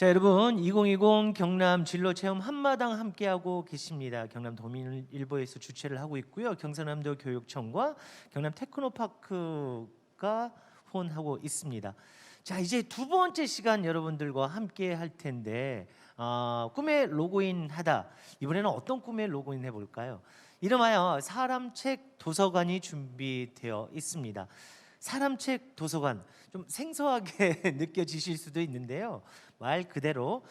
자, 여러분 2020 경남 진로 체험 한마당 함께하고 계십니다. 경남 도민일보에서 주최를 하고 있고요. 경상남도 교육청과 경남 테크노파크가 후원하고 있습니다. 자, 이제 두 번째 시간 여러분들과 함께 할 텐데 꿈에 로그인하다. 이번에는 어떤 꿈에 로그인 해볼까요? 이름하여 사람책 도서관이 준비되어 있습니다. 사람책 도서관, 좀 생소하게 느껴지실 수도 있는데요. 말 그대로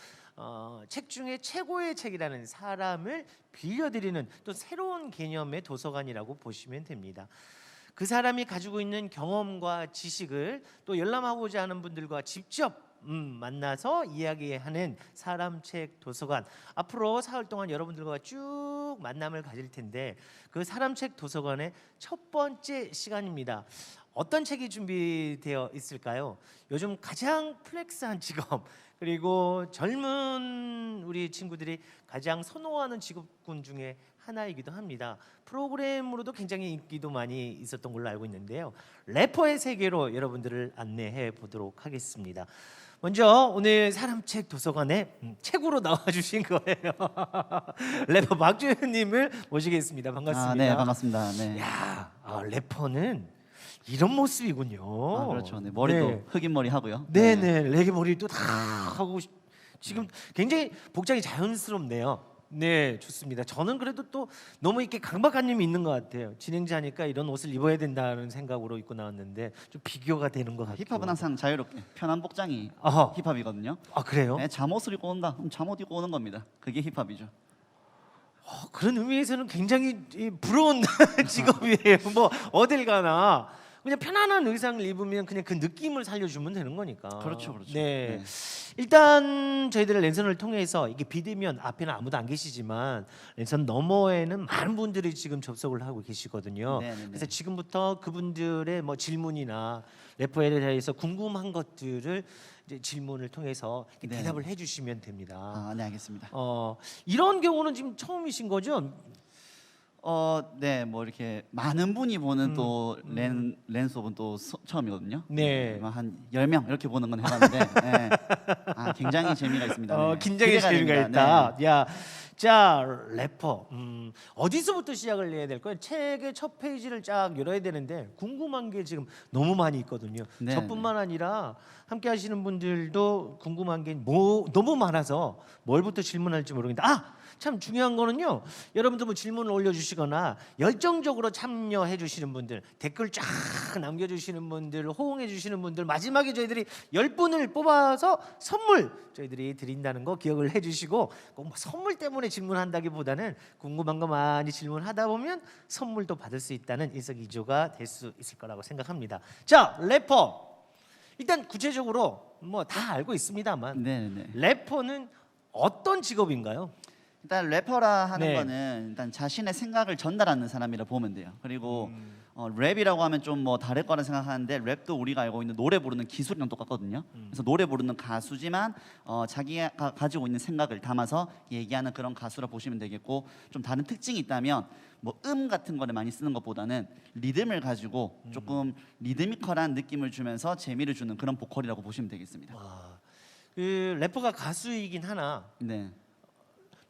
책 중에 최고의 책이라는 사람을 빌려드리는 또 새로운 개념의 도서관이라고 보시면 됩니다. 그 사람이 가지고 있는 경험과 지식을 또 열람하고자 하는 분들과 직접 만나서 이야기하는 사람책 도서관. 앞으로 사흘 동안 여러분들과 쭉 만남을 가질 텐데 그 사람책 도서관의 첫 번째 시간입니다. 어떤 책이 준비되어 있을까요? 요즘 가장 플렉스한 직업, 그리고 젊은 우리 친구들이 가장 선호하는 직업군 중에 하나이기도 합니다. 프로그램으로도 굉장히 인기도 많이 있었던 걸로 알고 있는데요. 래퍼의 세계로 여러분들을 안내해 보도록 하겠습니다. 먼저 오늘 사람책 도서관에 책으로 나와주신 거예요. 래퍼 박주현님을 모시겠습니다. 반갑습니다. 네, 반갑습니다. 네. 야, 래퍼는 이런 모습이군요. 그렇죠. 네, 머리도 네. 흑인 머리 하고요. 네네, 레게 머리도 다 하고 지금 굉장히 복장이 자연스럽네요. 네, 좋습니다. 저는 그래도 또 너무 이렇게 강박관념이 있는 것 같아요. 진행자니까 이런 옷을 입어야 된다는 생각으로 입고 나왔는데 좀 비교가 되는 것 같아요. 힙합은 항상 자유롭게 편한 복장이 아하. 힙합이거든요. 아, 그래요? 네, 잠옷을 입고 온다. 그럼 잠옷 입고 오는 겁니다. 그게 힙합이죠. 그런 의미에서는 굉장히 부러운 직업이에요. 뭐 어딜 가나 그냥 편안한 의상을 입으면 그냥 그 느낌을 살려주면 되는 거니까. 그렇죠, 그렇죠. 네. 네. 일단 저희들 랜선을 통해서 이게 비대면 앞에는 아무도 안 계시지만 랜선 너머에는 많은 분들이 지금 접속을 하고 계시거든요. 네네네. 그래서 지금부터 그분들의 뭐 질문이나 래퍼에 대해서 궁금한 것들을 이제 질문을 통해서 네. 대답을 해주시면 됩니다. 네, 알겠습니다. 이런 경우는 지금 처음이신 거죠? 네, 뭐 이렇게 많은 분이 보는 또 랜수업은 또 처음이거든요. 네. 한 10명 이렇게 보는 건 해봤는데 네. 굉장히 재미가 있습니다. 네. 굉장히 기대가 재미가 됩니다. 있다. 야, 자, 래퍼 어디서부터 시작을 해야 될까요? 책의 첫 페이지를 쫙 열어야 되는데 궁금한 게 지금 너무 많이 있거든요. 네, 저뿐만 아니라 함께 하시는 분들도 궁금한 게 너무 많아서 뭘부터 질문할지 모르겠는데 참 중요한 거는요. 여러분들 뭐 질문을 올려주시거나 열정적으로 참여해 주시는 분들, 댓글 쫙 남겨주시는 분들, 호응해 주시는 분들, 마지막에 저희들이 10분을 뽑아서 선물 저희들이 드린다는 거 기억을 해주시고 꼭 뭐 선물 때문에 질문한다기보다는 궁금한 거 많이 질문하다 보면 선물도 받을 수 있다는 일석이조가 될 수 있을 거라고 생각합니다. 자, 래퍼 일단 구체적으로 뭐 다 알고 있습니다만 네. 래퍼는 어떤 직업인가요? 일단 래퍼라 하는 네. 거는 일단 자신의 생각을 전달하는 사람이라 보면 돼요. 그리고 랩이라고 하면 좀 뭐 다를 거라 생각하는데 랩도 우리가 알고 있는 노래 부르는 기술이랑 똑같거든요. 그래서 노래 부르는 가수지만 자기가 가지고 있는 생각을 담아서 얘기하는 그런 가수라 보시면 되겠고, 좀 다른 특징이 있다면 뭐 같은 거를 많이 쓰는 것보다는 리듬을 가지고 조금 리드미컬한 느낌을 주면서 재미를 주는 그런 보컬이라고 보시면 되겠습니다. 그 래퍼가 가수이긴 하나 네.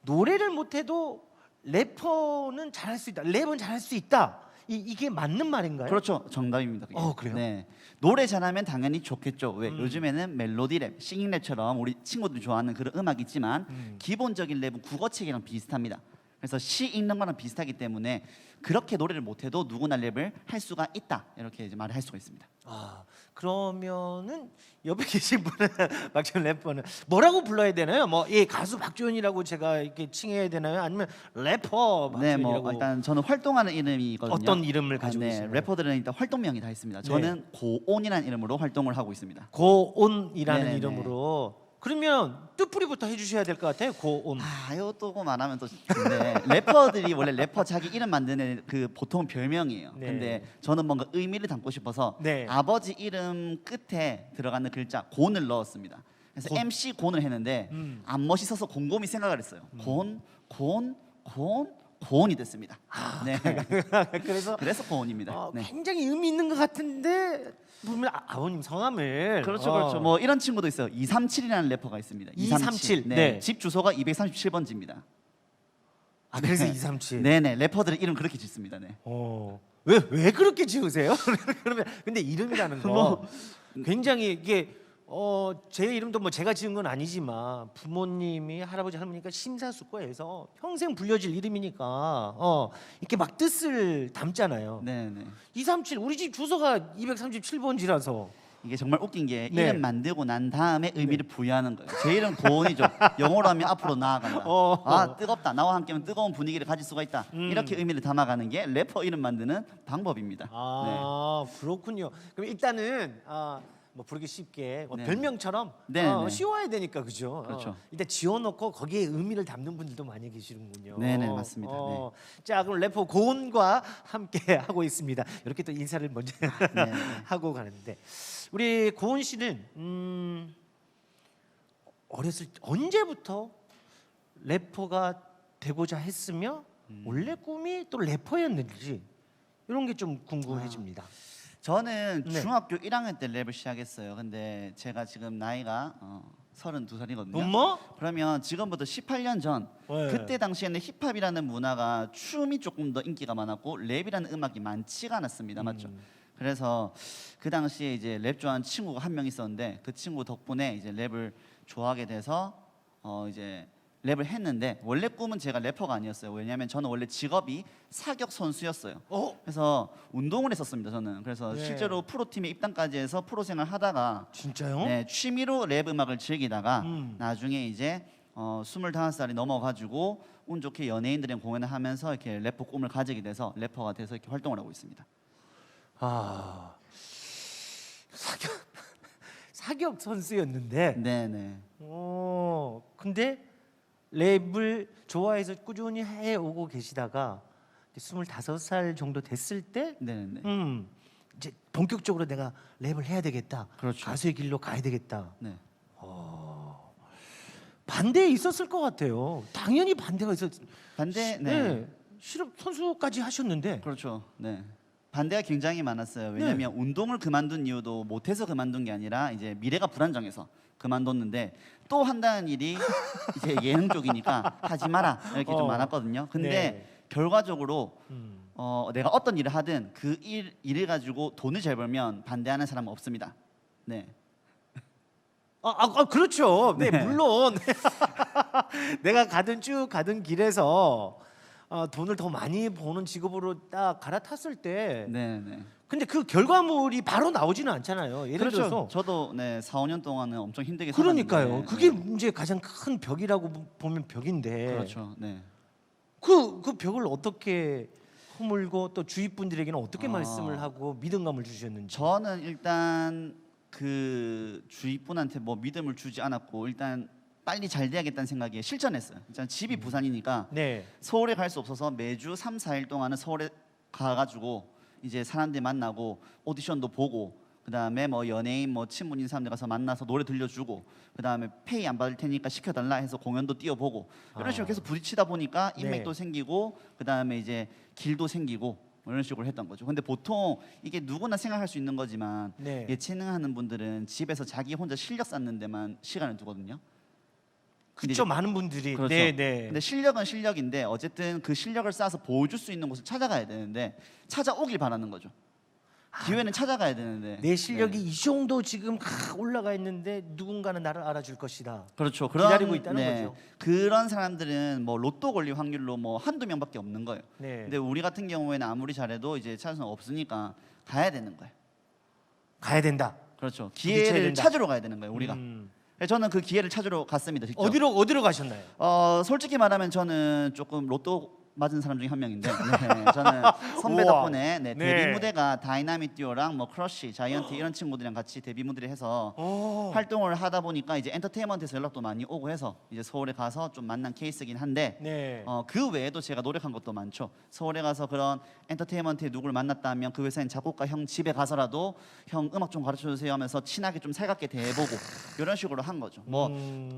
노래를 못해도 래퍼는 잘할 수 있다. 랩은 잘할 수 있다. 이게 맞는 말인가요? 그렇죠, 정답입니다. 그게. 그래요? 네, 노래 잘하면 당연히 좋겠죠. 왜 요즘에는 멜로디 랩, 싱잉 랩처럼 우리 친구들이 좋아하는 그런 음악이 있지만 기본적인 랩은 국어책이랑 비슷합니다. 그래서 시 읽는 거랑 비슷하기 때문에 그렇게 노래를 못해도 누구나 랩을 할 수가 있다, 이렇게 이제 말을 할 수가 있습니다. 그러면은 옆에 계신 분은 박지원 래퍼는 뭐라고 불러야 되나요? 뭐 가수 박지원이라고 제가 이렇게 칭해야 되나요? 아니면 래퍼 네, 박지원이라고? 뭐 일단 저는 활동하는 이름이거든요. 어떤 이름을 가지고 네, 계시나요? 래퍼들은 일단 활동명이 다 있습니다. 저는 고온이라는 이름으로 활동을 하고 있습니다. 고온이라는 네네네. 이름으로. 그러면 뜻풀이부터 해주셔야 될 것 같아요. 고온. 이것도 말하면 또 근데 래퍼들이 원래 래퍼 자기 이름 만드는 그 보통 별명이에요. 네. 근데 저는 뭔가 의미를 담고 싶어서 네. 아버지 이름 끝에 들어가는 글자 곤을 넣었습니다. 그래서 MC 곤을 했는데 안 멋있어서 곰곰이 생각을 했어요. 곤 고온이 됐습니다. 네. 그래서 고온입니다. 네. 굉장히 의미 있는 것 같은데 보면 아버님 성함을 그렇죠. 뭐 이런 친구도 있어요. 237이라는 래퍼가 있습니다. 237. 네. 네. 집 주소가 237번지입니다. 그래서 네. 237. 네네. 래퍼들은 이름 그렇게 짓습니다. 네. 왜 그렇게 지으세요? 그러면 근데 이름이라는 거 굉장히 이게 제 이름도 뭐 제가 지은 건 아니지만 부모님이 할아버지 할머니가 심사숙고해서 평생 불려질 이름이니까 이렇게 막 뜻을 담잖아요. 네네. 237 우리 집 주소가 237번지라서 이게 정말 웃긴 게 네. 이름 만들고 난 다음에 의미를 부여하는 거예요. 제 이름 고온이죠. 영어로 하면 앞으로 나아간다. 뜨겁다. 나와 함께하면 뜨거운 분위기를 가질 수가 있다. 이렇게 의미를 담아가는 게 래퍼 이름 만드는 방법입니다. 그렇군요. 그럼 일단은 뭐 부르기 쉽게 네. 별명처럼 네, 네. 쉬워야 되니까 그죠? 그렇죠. 일단 지어놓고 거기에 의미를 담는 분들도 많이 계시는군요. 네네, 맞습니다. 자 그럼 래퍼 고은과 함께 하고 있습니다. 이렇게 또 인사를 먼저 네. 하고 가는데 우리 고은 씨는 어렸을 때 언제부터 래퍼가 되고자 했으며 원래 꿈이 또 래퍼였는지 이런 게 좀 궁금해집니다. 저는 네. 중학교 1학년 때 랩을 시작했어요. 근데 제가 지금 나이가 32살이거든요. 엄마? 그러면 지금부터 18년 전 네. 그때 당시에는 힙합이라는 문화가 춤이 조금 더 인기가 많았고 랩이라는 음악이 많지가 않았습니다. 맞죠? 그래서 그 당시에 이제 랩 좋아하는 친구가 한 명 있었는데 그 친구 덕분에 이제 랩을 좋아하게 돼서 이제 랩을 했는데 원래 꿈은 제가 래퍼가 아니었어요. 왜냐하면 저는 원래 직업이 사격 선수였어요. 그래서 운동을 했었습니다. 저는 그래서 네. 실제로 프로팀에 입단까지 해서 프로 생활 하다가 진짜요? 네, 취미로 랩 음악을 즐기다가 음. 나중에 이제 25살이 넘어가지고 운 좋게 연예인들이랑 공연을 하면서 이렇게 래퍼 꿈을 가지게 돼서 래퍼가 돼서 이렇게 활동을 하고 있습니다. 사격 선수였는데 네네. 근데 랩을 좋아해서 꾸준히 해오고 계시다가 25살 정도 됐을 때 네네. 이제 본격적으로 내가 랩을 해야 되겠다. 그렇죠. 가수의 길로 가야 되겠다. 네. 반대 있었을 것 같아요. 당연히 반대가 있었. 반대 네. 실업 선수까지 하셨는데. 그렇죠. 네. 반대가 굉장히 많았어요. 왜냐하면 운동을 그만둔 이유도 못해서 그만둔 게 아니라 이제 미래가 불안정해서 그만뒀는데 또 한다는 일이 이제 예능 쪽이니까 하지 마라 이렇게 좀 많았거든요. 근데 네. 결과적으로 내가 어떤 일을 하든 그 일을 가지고 돈을 잘 벌면 반대하는 사람은 없습니다. 네. 그렇죠. 네, 네. 물론 내가 쭉 가던 길에서 돈을 더 많이 버는 직업으로 딱 갈아탔을 때, 네. 근데 그 결과물이 바로 나오지는 않잖아요. 예를 그렇죠. 들어서 저도 네 4, 5년 동안은 엄청 힘들게 그러니까요. 살았는데 그게 네. 이제 가장 큰 벽이라고 보면 벽인데, 그렇죠. 네. 그 벽을 어떻게 허물고 또 주위 분들에게는 어떻게 아. 말씀을 하고 믿음감을 주셨는지. 저는 일단 그 주위 분한테 뭐 믿음을 주지 않았고 일단 빨리 잘 돼야겠다는 생각에 실천했어요. 일단 집이 부산이니까 네. 서울에 갈 수 없어서 매주 3, 4일 동안은 서울에 가가지고 이제 사람들 만나고 오디션도 보고 그다음에 뭐 연예인 뭐 친분인 사람들 가서 만나서 노래 들려주고 그다음에 페이 안 받을 테니까 시켜달라 해서 공연도 뛰어보고 이런 식으로 계속 부딪히다 보니까 인맥도 네. 생기고 그다음에 이제 길도 생기고 뭐 이런 식으로 했던 거죠. 근데 보통 이게 누구나 생각할 수 있는 거지만 네. 예체능하는 분들은 집에서 자기 혼자 실력 쌓는 데만 시간을 두거든요. 그렇죠. 많은 분들이. 그렇죠. 네, 네. 근데 실력은 실력인데 어쨌든 그 실력을 쌓아서 보여줄 수 있는 곳을 찾아가야 되는데 찾아오길 바라는 거죠. 기회는 찾아가야 되는데 내 실력이 네. 이 정도 지금 올라가 있는데 누군가는 나를 알아줄 것이다. 그렇죠. 기다리고 있다는 거죠. 그런 사람들은 뭐 로또 걸릴 확률로 뭐 한두 명밖에 없는 거예요. 네. 근데 우리 같은 경우에는 아무리 잘해도 이제 찾을 수는 없으니까 가야 되는 거예요. 가야 된다. 그렇죠. 부딪혀야 기회를 된다. 찾으러 가야 되는 거예요. 우리가. 음. 저는 그 기회를 찾으러 갔습니다. 직접. 어디로 가셨나요? 솔직히 말하면 저는 조금 로또 맞은 사람 중에 한 명인데 저는 선배 우와. 덕분에 네. 데뷔 무대가 다이나믹 듀오랑 뭐 크러쉬, 자이언티 이런 친구들이랑 같이 데뷔 무대를 해서 활동을 하다 보니까 이제 엔터테인먼트에서 연락도 많이 오고 해서 이제 서울에 가서 좀 만난 케이스긴 한데 네. 그 외에도 제가 노력한 것도 많죠. 서울에 가서 그런 엔터테인먼트에 누구를 만났다면 그 회사인 작곡가 형 집에 가서라도 형 음악 좀 가르쳐 주세요 하면서 친하게 좀 살갑게 대해보고 이런 식으로 한 거죠. 뭐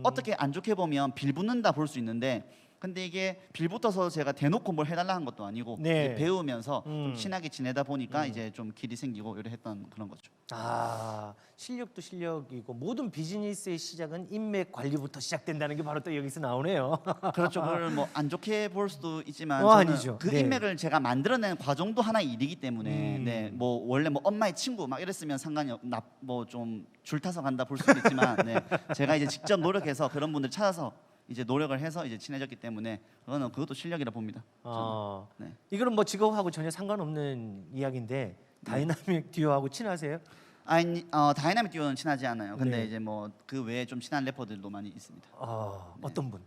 어떻게 안 좋게 보면 빌붙는다 볼 수 있는데 근데 이게 빌붙어서 제가 대놓고 뭘 해달라 한 것도 아니고 네. 이제 배우면서 음. 좀 친하게 지내다 보니까 이제 좀 길이 생기고 이래 했던 그런 거죠. 아, 실력도 실력이고 모든 비즈니스의 시작은 인맥 관리부터 시작된다는 게 바로 또 여기서 나오네요. 그렇죠. 그걸 뭐 안 좋게 볼 수도 있지만 어, 저는 아니죠. 그 네. 인맥을 제가 만들어낸 과정도 하나의 일이기 때문에 네, 뭐 원래 뭐 엄마의 친구 막 이랬으면 상관이 뭐좀 줄타서 간다 볼 수도 있지만 네, 제가 이제 직접 노력해서 그런 분들 찾아서 이제 노력을 해서 이제 친해졌기 때문에 그것도 실력이라 봅니다. 아, 네. 이거는 뭐 직업하고 전혀 상관없는 이야기인데 다이나믹 듀오하고 친하세요? 아니 다이나믹 듀오는 친하지 않아요. 근데 네. 이제 뭐 그 외에 좀 친한 래퍼들도 많이 있습니다. 어떤 분?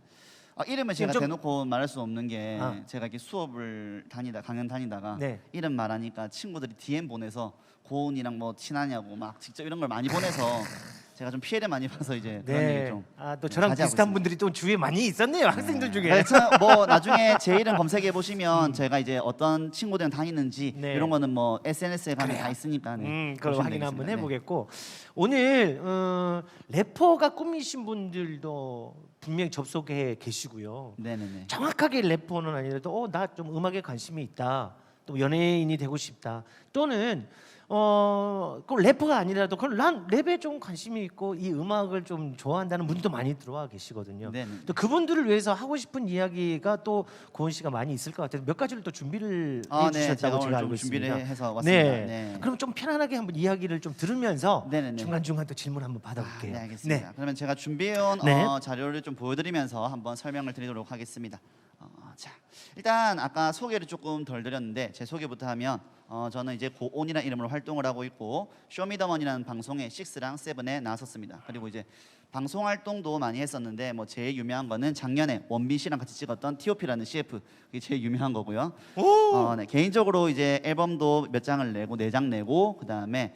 이름을 제가 좀- 대놓고 말할 수 없는 게 아. 제가 이렇게 수업을 강연 다니다가 네. 이름 말하니까 친구들이 DM 보내서 고은이랑 뭐 친하냐고 막 직접 이런 걸 많이 보내서 제가 좀 피해를 많이 봐서 이제 그런 얘기 네. 좀 또 저랑 자제하고 비슷한 있습니다. 분들이 또 주위에 많이 있었네요. 학생들 중에. 그래서 뭐 나중에 제 이름 검색해 보시면 제가 이제 어떤 친구들이랑 다니는지 네. 이런 거는 뭐 SNS에 가면 다 있으니까 그걸 보시면 확인 한번 되겠습니다. 네. 해보겠고 오늘 래퍼가 꿈이신 분들도 분명히 접속해 계시고요. 네네네. 정확하게 래퍼는 아니라도 나 좀 음악에 관심이 있다. 또 연예인이 되고 싶다. 또는 그 래퍼가 아니라도 그럼 난 랩에 좀 관심이 있고 이 음악을 좀 좋아한다는 분도 많이 들어와 계시거든요. 네네. 또 그분들을 위해서 하고 싶은 이야기가 또 고은 씨가 많이 있을 것 같아서 몇 가지를 또 준비를 네, 제가 해주셨다고 오늘 제가 좀 알고 준비를 있습니다. 해서 왔습니다. 네. 네. 그럼 좀 편안하게 한번 이야기를 좀 들으면서 네네네. 중간 중간 또 질문 한번 받아볼게요. 네, 알겠습니다. 그러면 제가 준비해온 네. 자료를 좀 보여드리면서 한번 설명을 드리도록 하겠습니다. 자, 일단 아까 소개를 조금 덜 드렸는데 제 소개부터 하면 저는 이제 고온이라는 이름으로 활동을 하고 있고 쇼미더머니라는 방송에 6랑 7에 나섰습니다. 그리고 이제 방송 활동도 많이 했었는데 뭐 제일 유명한 거는 작년에 원빈 씨랑 같이 찍었던 T.O.P라는 CF 그게 제일 유명한 거고요. 네, 개인적으로 이제 앨범도 몇 장을 내고 4장 내고 그 다음에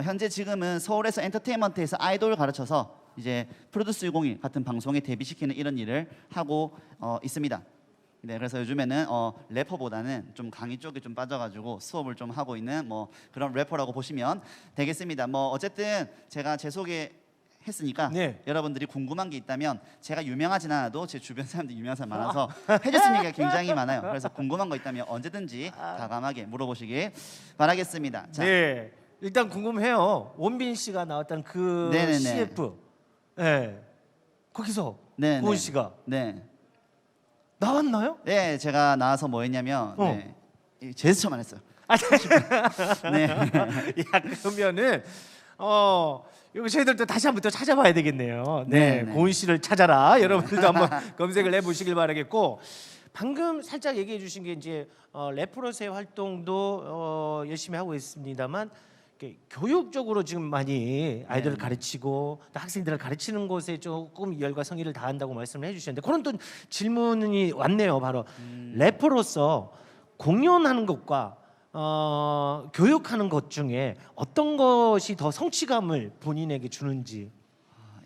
현재 지금은 서울에서 엔터테인먼트에서 아이돌 가르쳐서 이제 프로듀스 101 같은 방송에 데뷔시키는 이런 일을 하고 있습니다. 네, 그래서 요즘에는 래퍼보다는 좀 강의 쪽에 좀 빠져가지고 수업을 좀 하고 있는 뭐 그런 래퍼라고 보시면 되겠습니다. 뭐 어쨌든 제가 제 소개 했으니까 네. 여러분들이 궁금한 게 있다면 제가 유명하진 않아도 제 주변 사람들이 유명한 사람 많아서 해줄 수 있는 얘기가 굉장히 많아요. 그래서 궁금한 거 있다면 언제든지 과감하게 물어보시길 바라겠습니다. 자, 네, 일단 궁금해요. 원빈 씨가 나왔던 그 네네네. CF, 네, 거기서 네, 고은 네. 씨가 네, 나왔나요? 네, 제가 나와서 뭐 했냐면 네, 이 제스처만 했어요. 네. 야, 그러면은 이거 저희들도 다시 한번 또 찾아봐야 되겠네요. 네, 네, 네. 고은 씨를 찾아라. 여러분들도 한번 검색을 해보시길 바라겠고 방금 살짝 얘기해 주신 게 이제 래퍼로서의 활동도 열심히 하고 있습니다만 이렇게 교육적으로 지금 많이 아이들을 네. 가르치고 또 학생들을 가르치는 곳에 조금 열과 성의를 다한다고 말씀을 해주셨는데 그런 또 질문이 왔네요. 바로 래퍼로서 공연하는 것과 교육하는 것 중에 어떤 것이 더 성취감을 본인에게 주는지.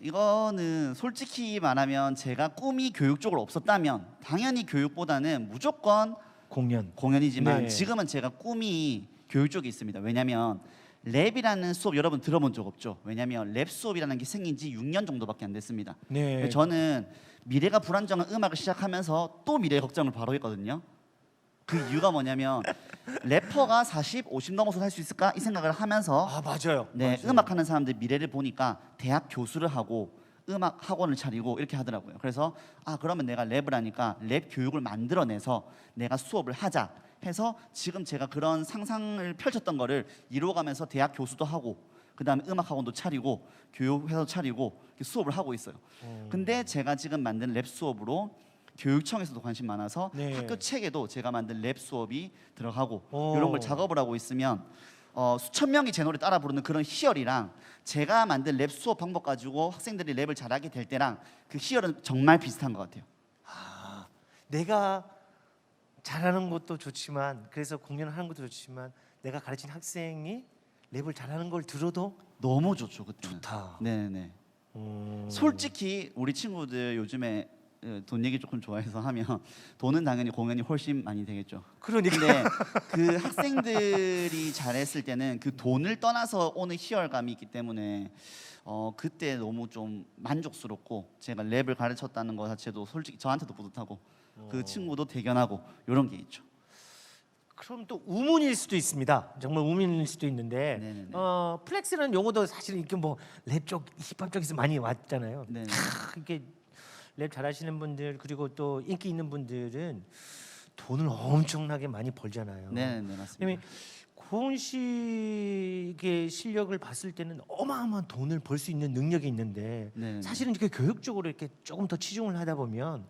이거는 솔직히 말하면 제가 꿈이 교육 쪽으로 없었다면 당연히 교육보다는 무조건 공연이지만 네. 지금은 제가 꿈이 교육 쪽에 있습니다. 왜냐하면 랩이라는 수업 여러분 들어본 적 없죠? 왜냐하면 랩 수업이라는 게 생긴 지 6년 정도밖에 안 됐습니다. 네. 저는 미래가 불안정한 음악을 시작하면서 또 미래 걱정을 바로 했거든요. 그 이유가 뭐냐면 래퍼가 40, 50 넘어서 살 수 있을까 이 생각을 하면서 맞아요. 네, 맞아요. 음악하는 사람들 미래를 보니까 대학 교수를 하고 음악 학원을 차리고 이렇게 하더라고요. 그래서 그러면 내가 랩을 하니까 랩 교육을 만들어내서 내가 수업을 하자 해서 지금 제가 그런 상상을 펼쳤던 거를 이루어가면서 대학 교수도 하고 그다음에 음악 학원도 차리고 교육회사도 차리고 이렇게 수업을 하고 있어요. 근데 제가 지금 만든 랩 수업으로 교육청에서도 관심 많아서 네. 학교 책에도 제가 만든 랩 수업이 들어가고 오. 이런 걸 작업을 하고 있으면 수천 명이 제 노래 따라 부르는 그런 희열이랑 제가 만든 랩 수업 방법 가지고 학생들이 랩을 잘하게 될 때랑 그 희열은 정말 비슷한 것 같아요. 내가 잘하는 것도 좋지만 그래서 공연을 하는 것도 좋지만 내가 가르친 학생이 랩을 잘하는 걸 들어도 너무 좋죠 그때는. 좋다. 네네. 음. 솔직히 우리 친구들 요즘에 돈 얘기 조금 좋아해서 하면 돈은 당연히 공연이 훨씬 많이 되겠죠. 그러니까 근데 그 학생들이 잘했을 때는 그 돈을 떠나서 오는 희열감이 있기 때문에 그때 너무 좀 만족스럽고 제가 랩을 가르쳤다는 것 자체도 솔직히 저한테도 뿌듯하고 그 친구도 대견하고 이런 게 있죠. 그럼 또 우문일 수도 있습니다. 정말 우문일 수도 있는데 네네네. 플렉스라는 용어도 사실 이렇게 뭐 랩 쪽, 힙합 쪽에서 많이 왔잖아요. 네네. 이렇게 랩 잘하시는 분들 그리고 또 인기 있는 분들은 돈을 엄청나게 많이 벌잖아요. 네네 맞습니다. 왜냐면 고은 씨의 실력을 봤을 때는 어마어마한 돈을 벌 수 있는 능력이 있는데 네네. 사실은 이렇게 교육적으로 이렇게 조금 더 치중을 하다 보면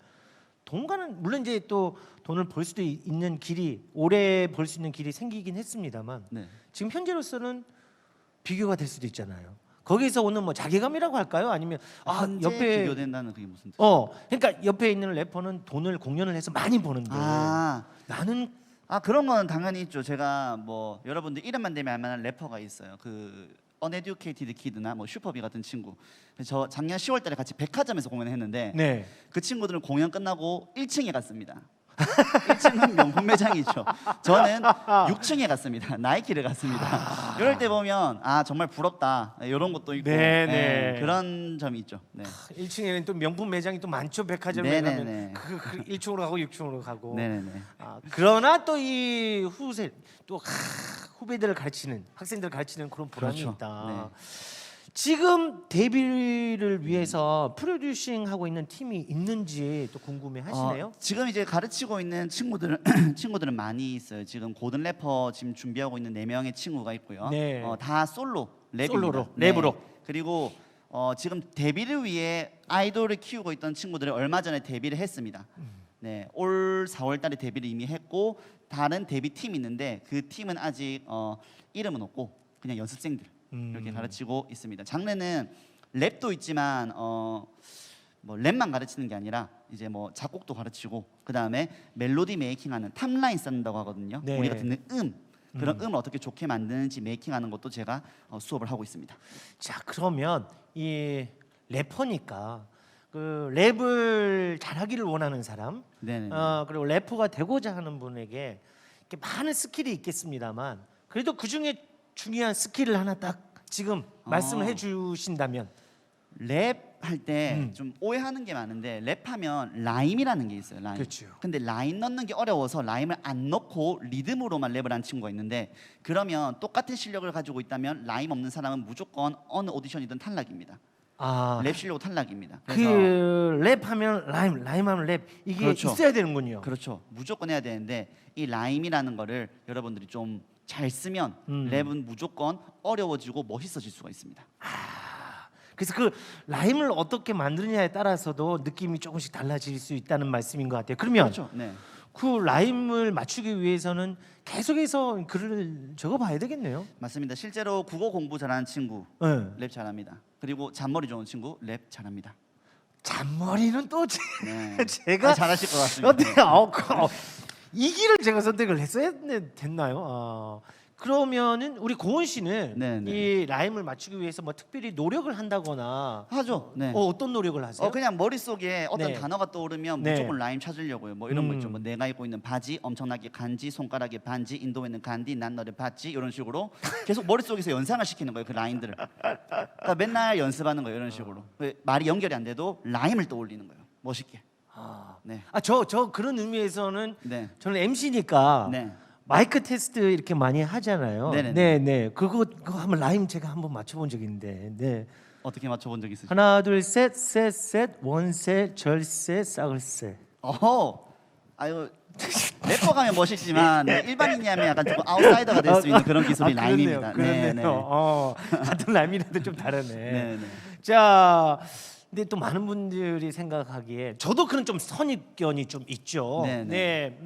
돈과는 물론 이제 또 돈을 벌 수도 있는 길이 오래 벌 수 있는 길이 생기긴 했습니다만 네. 지금 현재로서는 비교가 될 수도 있잖아요. 거기서 오는 뭐 자괴감이라고 할까요? 아니면 현재 옆에 비교된다는 그게 무슨 뜻? 그러니까 옆에 있는 래퍼는 돈을 공연을 해서 많이 버는데 나는 그런 건 당연히 있죠. 제가 뭐 여러분들 이름만 대면 알만한 래퍼가 있어요. 그 uneducated kid나 뭐 슈퍼비 같은 친구. 저 작년 10월달에 같이 백화점에서 공연했는데 네. 그 친구들은 공연 끝나고 1층에 갔습니다. 1층은 명품 매장이죠. 저는 6층에 갔습니다. 나이키를 갔습니다. 이럴 때 보면 정말 부럽다 이런 것도 있고 네. 그런 점이 있죠. 네. 1층에는 또 명품 매장이 또 많죠. 백화점에 네네네. 가면 그 1층으로 가고 6층으로 가고. 네네네. 그러나 또 이 후세 또 후배들을 가르치는 학생들을 가르치는 그런 보람이 그렇죠. 있다. 네. 지금 데뷔를 위해서 프로듀싱 하고 있는 팀이 있는지 또 궁금해 하시네요. 지금 이제 가르치고 있는 친구들은 친구들은 많이 있어요. 지금 고든 래퍼 지금 준비하고 있는 4명의 친구가 있고요. 네. 다 솔로 랩입니다. 솔로로, 네. 랩으로. 그리고 지금 데뷔를 위해 아이돌을 키우고 있던 친구들은 얼마 전에 데뷔를 했습니다. 네, 올 4월달에 데뷔를 이미 했고 다른 데뷔 팀이 있는데 그 팀은 아직 이름은 없고 그냥 연습생들 이렇게 가르치고 있습니다. 장르는 랩도 있지만 뭐 랩만 가르치는 게 아니라 이제 뭐 작곡도 가르치고 그 다음에 멜로디 메이킹하는 탑라인 쌓는다고 하거든요. 네. 우리가 듣는 그런 음을 어떻게 좋게 만드는지 메이킹하는 것도 제가 수업을 하고 있습니다. 자 그러면 이 래퍼니까 그 랩을 잘하기를 원하는 사람, 네네. 그리고 래퍼가 되고자 하는 분에게 이렇게 많은 스킬이 있겠습니다만 그래도 그 중에 중요한 스킬을 하나 딱 지금 말씀을 해주신다면 랩 할 때 좀 오해하는 게 많은데 랩하면 라임이라는 게 있어요. 라임. 그렇죠. 근데 라임 넣는 게 어려워서 라임을 안 넣고 리듬으로만 랩을 한 친구가 있는데 그러면 똑같은 실력을 가지고 있다면 라임 없는 사람은 무조건 어느 오디션이든 탈락입니다. 랩 실력 탈락입니다. 그 그래서 랩하면 라임하면 랩 이게 그렇죠. 있어야 되는군요. 그렇죠. 무조건 해야 되는데 이 라임이라는 거를 여러분들이 좀 잘 쓰면 랩은 무조건 어려워지고 멋있어질 수가 있습니다. 그래서 그 라임을 어떻게 만드느냐에 따라서도 느낌이 조금씩 달라질 수 있다는 말씀인 것 같아요. 그러면 그렇죠. 네. 그 라임을 맞추기 위해서는 계속해서 글을 적어봐야 되겠네요. 맞습니다. 실제로 국어 공부 잘하는 친구 네. 랩 잘합니다. 그리고 잔머리 좋은 친구 랩 잘합니다. 잔머리는 또 네. 제가 잘하실 것 같습니다. 어때요? 이 길을 제가 선택을 했어야 됐나요? 그러면은 우리 고은 씨는 네네. 이 라임을 맞추기 위해서 뭐 특별히 노력을 한다거나 하죠. 네. 어떤 노력을 하세요? 그냥 머릿속에 어떤 네. 단어가 떠오르면 네. 무조건 라임 찾으려고요. 뭐 이런 거 있죠. 뭐 내가 입고 있는 바지 엄청나게 간지, 손가락에 반지, 인도에는 간디, 난 너를 봤지 이런 식으로 계속 머릿속에서 연상을 시키는 거예요. 그 라임들을. 그러니까 맨날 연습하는 거예요. 이런 식으로. 말이 연결이 안 돼도 라임을 떠올리는 거예요. 멋있게. 네. 저 그런 의미에서는 네. 저는 MC니까 네. 마이크 테스트 이렇게 많이 하잖아요. 네네네. 네. 그거 한번 라임 제가 한번 맞춰본 적이 있는데. 네. 어떻게 맞춰본 적 있으세요? 하나 둘셋셋셋 원세 절세 싹을세. 아유 래퍼 가면 멋있지만 일반인이라면 약간 조금 아웃사이더가 될 수 있는 그런 기술이 라임입니다. 그렇네요. 같은 라임이라도 좀 다르네. 네. 자, 근데 또 많은 분들이 생각하기에 저도 그런 좀 선입견이 좀 있죠. 네네.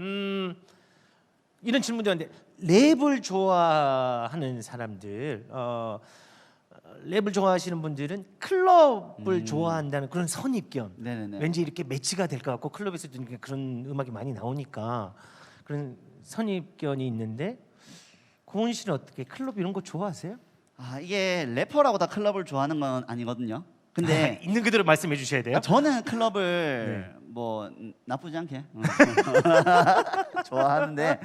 이런 질문도 하는데 랩을 좋아하는 사람들, 랩을 좋아하시는 분들은 클럽을 좋아한다는 그런 선입견. 네네네. 왠지 이렇게 매치가 될 것 같고 클럽에서 그런 음악이 많이 나오니까 그런 선입견이 있는데 고은 씨는 어떻게 클럽 이런 거 좋아하세요? 이게 래퍼라고 다 클럽을 좋아하는 건 아니거든요. 근데 있는 그대로 말씀해 주셔야 돼요. 저는 클럽을 뭐 나쁘지 않게 좋아하는데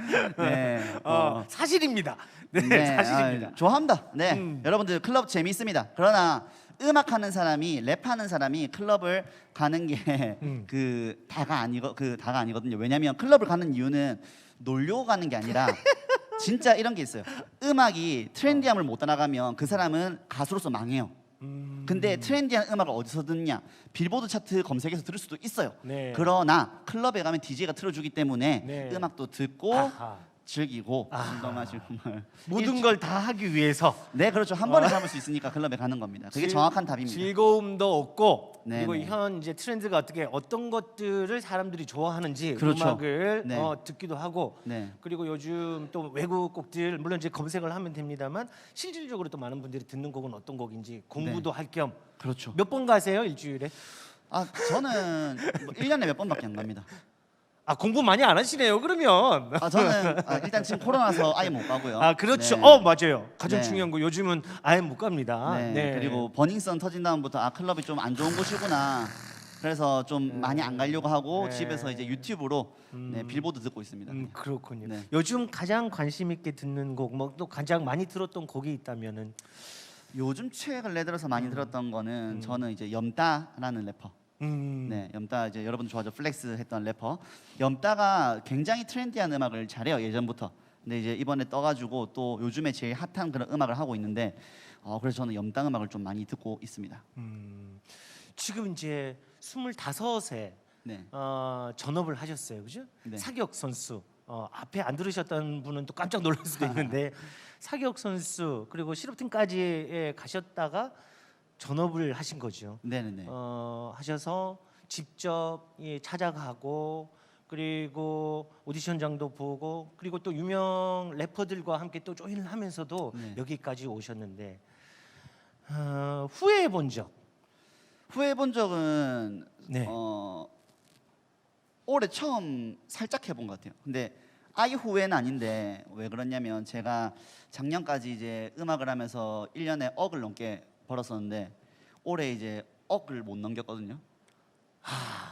사실입니다. 네, 네, 사실입니다. 좋아합니다. 네, 여러분들 클럽 재미있습니다. 그러나 음악하는 사람이 랩하는 사람이 클럽을 가는 게 그 다가 아니거든요. 왜냐하면 클럽을 가는 이유는 놀려고 가는 게 아니라 진짜 이런 게 있어요. 음악이 트렌디함을 못 따라가면 그 사람은 가수로서 망해요. 근데 트렌디한 음악을 어디서 듣냐? 빌보드 차트 검색해서 들을 수도 있어요. 네. 그러나 클럽에 가면 DJ가 틀어주기 때문에 네. 음악도 듣고 아하. 즐기고 술도 마시고 모든 걸 다 하기 위해서 네 그렇죠. 한 번에 잡을 수 있으니까 클럽에 가는 겁니다. 그게 정확한 답입니다. 즐거움도 얻고 네, 그리고 네. 현 이제 트렌드가 어떤 것들을 사람들이 좋아하는지 그렇죠. 음악을 네. 듣기도 하고 네. 그리고 요즘 또 외국 곡들 물론 이제 검색을 하면 됩니다만 실질적으로 또 많은 분들이 듣는 곡은 어떤 곡인지 공부도 할 겸 몇 번 그렇죠. 가세요 일주일에? 아 저는 뭐 1년에 몇 번밖에 안 갑니다. 아 공부 많이 안 하시네요 그러면. 아 저는 일단 지금 코로나서 아예 못 가고요. 아 그렇죠. 네. 맞아요. 가장 네. 중요한 거 요즘은 아예 못 갑니다. 네. 그리고 버닝썬 터진 다음부터 클럽이 좀 안 좋은 곳이구나. 그래서 좀 많이 안 가려고 하고 네. 집에서 이제 유튜브로 네, 빌보드 듣고 있습니다. 그렇군요. 네. 요즘 가장 관심 있게 듣는 곡, 뭐 또 가장 많이 들었던 곡이 있다면은 요즘 최근에 들어서 많이 들었던 거는 저는 이제 염따라는 래퍼. 네, 염따 이제 여러분 좋아하죠. 플렉스 했던 래퍼. 염따가 굉장히 트렌디한 음악을 잘해요 예전부터. 근데 이제 이번에 떠가지고 또 요즘에 제일 핫한 그런 음악을 하고 있는데 그래서 저는 염따 음악을 좀 많이 듣고 있습니다. 지금 이제 25세 네, 전업을 하셨어요, 그죠? 네. 사격 선수. 앞에 안 들으셨던 분은 또 깜짝 놀랄 수도 있는데 사격 선수 그리고 실업팀까지 가셨다가 전업을 하신 거죠. 네네네. 하셔서 직접 찾아가고 그리고 오디션장도 보고 그리고 또 유명 래퍼들과 함께 또 조인을 하면서도 네. 여기까지 오셨는데 후회해 본 적. 후회해 본 적은 네. 올해 처음 살짝 해본 것 같아요. 근데 아예 후회는 아닌데 왜 그러냐면 제가 작년까지 이제 음악을 하면서 1년에 억을 넘게 벌었었는데 올해 이제 억을 못 넘겼거든요.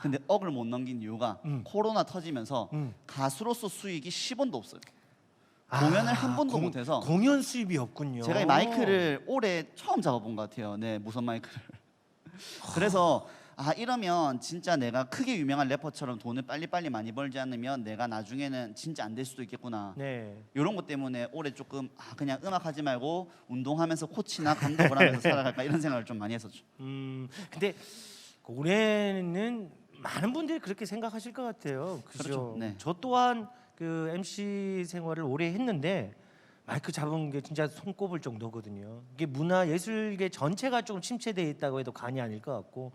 근데 억을 못 넘긴 이유가 코로나 터지면서 가수로서 수익이 10원도 없어요. 공연을 한 번도 공- 못해서 공연 수입이 없군요. 제가 이 마이크를 올해 처음 잡아본 것 같아요. 네, 무선 마이크를. 그래서 이러면 진짜 내가 크게 유명한 래퍼처럼 돈을 빨리빨리 많이 벌지 않으면 내가 나중에는 진짜 안 될 수도 있겠구나. 네. 이런 것 때문에 올해 조금 그냥 음악 하지 말고 운동하면서 코치나 감독을 하면서 살아갈까 이런 생각을 좀 많이 했었죠. 근데 올해는 많은 분들이 그렇게 생각하실 것 같아요. 그죠? 그렇죠. 네. 저 또한 그 MC 생활을 오래 했는데 마이크 잡은 게 진짜 손꼽을 정도거든요. 이게 문화 예술계 전체가 조금 침체돼 있다고 해도 과언이 아닐 것 같고,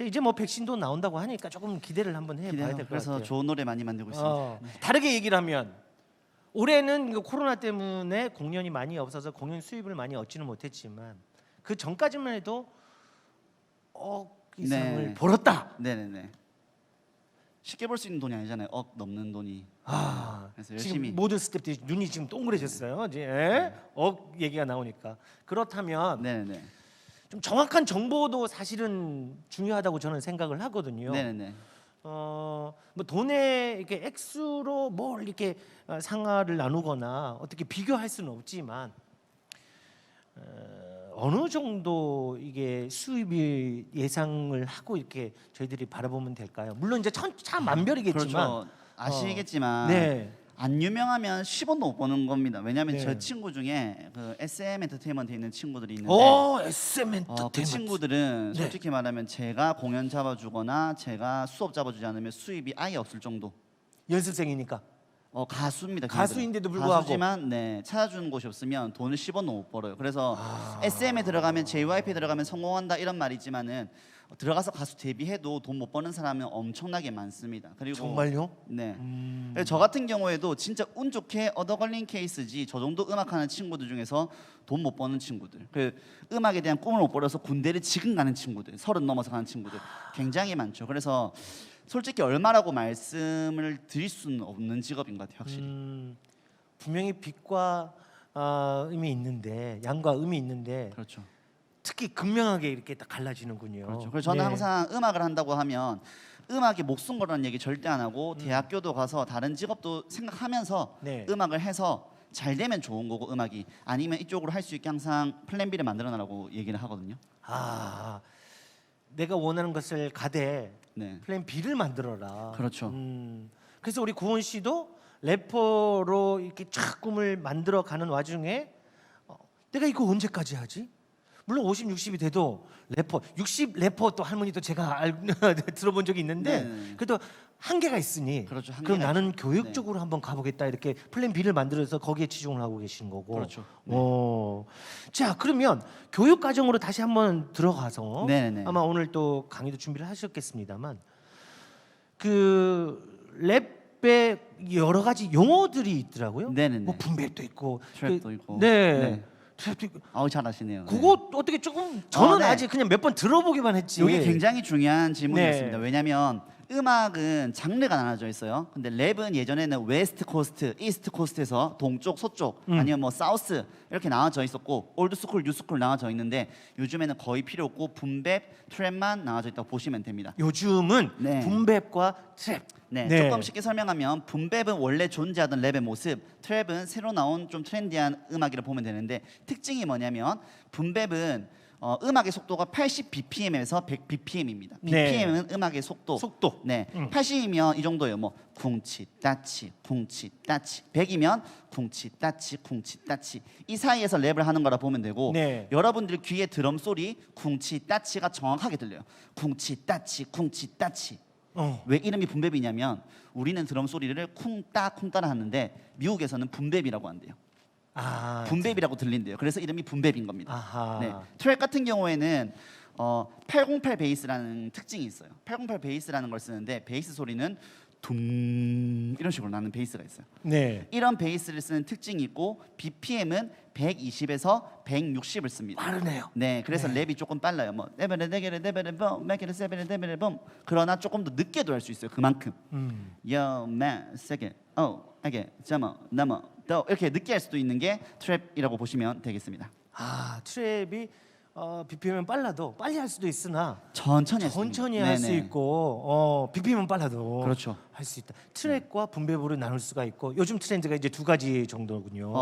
이제 뭐 백신도 나온다고 하니까 조금 기대를 한번 해봐야 될 것 그래서 같아요. 좋은 노래 많이 만들고 있습니다. 다르게 얘기를 하면 올해는 그 코로나 때문에 공연이 많이 없어서 공연 수입을 많이 얻지는 못했지만 그 전까지만 해도 억 이상을 네. 벌었다. 네네네. 쉽게 벌 수 있는 돈이 아니잖아요. 억 넘는 돈이. 그래서 열심히. 지금 모든 스태프들이 눈이 지금 동그래졌어요. 이제 억 얘기가 나오니까 그렇다면 네네네. 좀 정확한 정보도 사실은 중요하다고 저는 생각을 하거든요. 네네네. 뭐 돈의 이렇게 액수로 뭘 이렇게 상하를 나누거나 어떻게 비교할 수는 없지만 어느 정도 이게 수입이 예상을 하고 이렇게 저희들이 바라보면 될까요? 물론 이제 천차만별이겠지만 그렇죠. 아시겠지만 네. 안 유명하면 10원도 못 버는 겁니다. 왜냐하면 네. 저 친구 중에 그 SM 엔터테인먼트에 있는 친구들이 있는데 SM 그 엔터테인먼트. 친구들은 네. 솔직히 말하면 제가 공연 잡아주거나 제가 수업 잡아주지 않으면 수입이 아예 없을 정도. 연습생이니까 가수입니다. 가수인데도 걔네들은. 불구하고. 가수지만 네 찾아주는 곳이 없으면 돈을 10원도 못 벌어요. 그래서 SM에 들어가면 JYP에 들어가면 성공한다 이런 말이 있지만은 들어가서 가수 데뷔해도 돈 못 버는 사람은 엄청나게 많습니다. 그리고 정말요? 네. 그래서 저 같은 경우에도 진짜 운 좋게 얻어 걸린 케이스지. 저 정도 음악하는 친구들 중에서 돈 못 버는 친구들, 그 음악에 대한 꿈을 못 버려서 군대를 지금 가는 친구들, 30 넘어서 가는 친구들 굉장히 많죠. 그래서 솔직히 얼마라고 말씀을 드릴 수는 없는 직업인 것 같아요, 확실히. 분명히 빛과 음이 있는데 양과 음이 있는데 그렇죠. 특히 극명하게 이렇게 딱 갈라지는군요. 그렇죠. 그래서 저는 네. 항상 음악을 한다고 하면 음악이 목숨 거라는 얘기 절대 안 하고 대학교도 가서 다른 직업도 생각하면서 네. 음악을 해서 잘 되면 좋은 거고 음악이 아니면 이쪽으로 할 수 있게 항상 플랜 B를 만들어놔라고 얘기를 하거든요. 아, 내가 원하는 것을 가되 네, 플랜 B를 만들어라. 그렇죠. 그래서 우리 구원 씨도 래퍼로 이렇게 쫙 꿈을 만들어 가는 와중에 내가 이거 언제까지 하지? 물론 50, 60이 돼도 래퍼, 60 래퍼 또 할머니도 제가 들어본 적이 있는데 네. 그래도 한계가 있으니 그렇죠, 한계가 그럼 나는 있죠. 교육 네. 쪽으로 한번 가보겠다 이렇게 플랜 B를 만들어서 거기에 치중을 하고 계신 거고. 그렇죠. 네. 자 그러면 교육 과정으로 다시 한번 들어가서 네네네. 아마 오늘 또 강의도 준비를 하셨겠습니다만 그 랩의 여러 가지 용어들이 있더라고요. 네네네. 뭐 분배도 있고, 트랩도 있고. 네, 네. 트랩도 있고. 아우 잘하시네요. 그거 어떻게 조금 저는 네. 아직 그냥 몇 번 들어보기만 했지. 이게 굉장히 중요한 질문이었습니다. 네. 왜냐하면 음악은 장르가 나눠져 있어요. 근데 랩은 예전에는 웨스트 코스트, 이스트 코스트에서 동쪽, 서쪽 아니면 뭐 사우스 이렇게 나눠져 있었고 올드 스쿨, 뉴 스쿨 나눠져 있는데 요즘에는 거의 필요 없고 붐랩, 트랩만 나눠져 있다고 보시면 됩니다. 요즘은 네. 붐랩과 트랩. 네, 네. 조금 쉽게 설명하면 붐랩은 원래 존재하던 랩의 모습, 트랩은 새로 나온 좀 트렌디한 음악이라 보면 되는데 특징이 뭐냐면 붐랩은 음악의 속도가 80 bpm에서 100 bpm입니다. 네. bpm은 음악의 속도. 속도. 네, 80이면 이 정도예요. 뭐 쿵치 따치 쿵치 따치. 100이면 쿵치 따치 쿵치 따치. 이 사이에서 랩을 하는 거라 보면 되고 네. 여러분들 귀에 드럼 소리 쿵치 따치가 정확하게 들려요. 쿵치 따치 쿵치 따치. 왜 이름이 붐랩이냐면 우리는 드럼 소리를 쿵따 쿵따라 하는데 미국에서는 붐랩이라고 한대요. 아, 붐랩이라고 들린대요. 그래서 이름이 붐랩인 겁니다. 아하. 네. 트랙 같은 경우에는 808 베이스라는 특징이 있어요. 808 베이스라는 걸 쓰는데 베이스 소리는 둠 이런 식으로 나는 베이스가 있어요. 네. 이런 베이스를 쓰는 특징이 있고 BPM은 120에서 160을 씁니다. 빠르네요. 네, 그래서 네. 랩이 조금 빨라요. 뭐 그러나 조금 더 늦게도 할 수 있어요. 그만큼. Yo man, second, oh, again, 점어, 넘어, 더 이렇게 늦게 할 수도 있는 게 트랩이라고 보시면 되겠습니다. 아, 트랩이 BPM은 빨라도 빨리 할 수도 있으나 천천히 할 수 있는 천천히 거. 할 수 네네. 있고 BPM은 빨라도 그렇죠. 할 수 있다. 트랙과 분배부로 나눌 수가 있고 요즘 트렌드가 이제 두 가지 정도군요.